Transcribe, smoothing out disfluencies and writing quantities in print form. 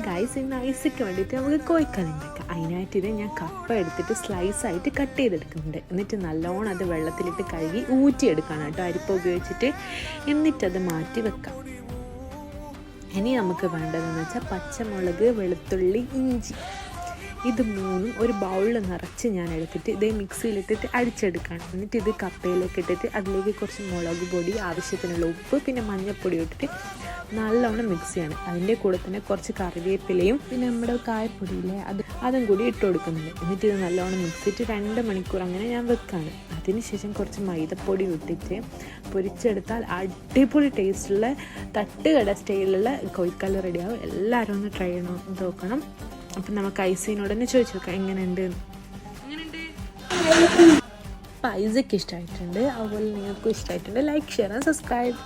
Guys, ഇന്ന് ഐസിക്ക് വേണ്ടിയിട്ട് നമുക്ക് കോഴിക്കറി ഉണ്ടാക്കാം. അതിനായിട്ട് ഇത് ഞാൻ കപ്പ എടുത്തിട്ട് സ്ലൈസായിട്ട് കട്ട് ചെയ്തെടുക്കുന്നുണ്ട്. എന്നിട്ട് നല്ലോണം അത് വെള്ളത്തിലിട്ട് കഴുകി ഊറ്റിയെടുക്കണം കേട്ടോ, അരിപ്പ ഉപയോഗിച്ചിട്ട്. എന്നിട്ടത് മാറ്റി വെക്കാം. ഇനി നമുക്ക് വേണ്ടതെന്ന് വെച്ചാൽ പച്ചമുളക്, വെളുത്തുള്ളി, ഇഞ്ചി, ഇത് മൂന്നും ഒരു ബൗളിൽ നിറച്ച് ഞാൻ എടുത്തിട്ട് ഇതേ മിക്സിയിലിട്ടിട്ട് അടിച്ചെടുക്കണം. എന്നിട്ട് ഇത് കപ്പയിലേക്ക് ഇട്ടിട്ട് അതിലേക്ക് കുറച്ച് മുളക് പൊടി, ആവശ്യത്തിനുള്ള ഉപ്പ്, പിന്നെ മഞ്ഞൾപ്പൊടി ഇട്ടിട്ട് നല്ലോണം മിക്സ് ചെയ്യണം. അതിൻ്റെ കൂടെ തന്നെ കുറച്ച് കറിവേപ്പിലയും പിന്നെ നമ്മുടെ കായപ്പൊടിയില്ലേ അതും കൂടി ഇട്ട് കൊടുക്കുന്നുണ്ട്. എന്നിട്ട് ഇത് നല്ലോണം മിക്സ് ചെയ്തിട്ട് 2 മണിക്കൂർ അങ്ങനെ ഞാൻ വെക്കാണ്. അതിനുശേഷം കുറച്ച് മൈദപ്പൊടി ഇട്ടിട്ട് പൊരിച്ചെടുത്താൽ അടിപൊളി ടേസ്റ്റുള്ള തട്ടുകട സ്റ്റൈലുള്ള കോഴിക്കറി റെഡിയാവും. എല്ലാവരും ഒന്ന് ട്രൈ നോക്കണം. അപ്പം നമുക്ക് ഐസിനോട് തന്നെ ചോദിച്ചു നോക്കാം എങ്ങനെയുണ്ട്. അപ്പം ഐസക്ക് ഇഷ്ടമായിട്ടുണ്ട്, അതുപോലെ നിങ്ങൾക്കും ഇഷ്ടമായിട്ടുണ്ട്, ലൈക്ക്, ഷെയർ ആൻഡ് സബ്സ്ക്രൈബ്.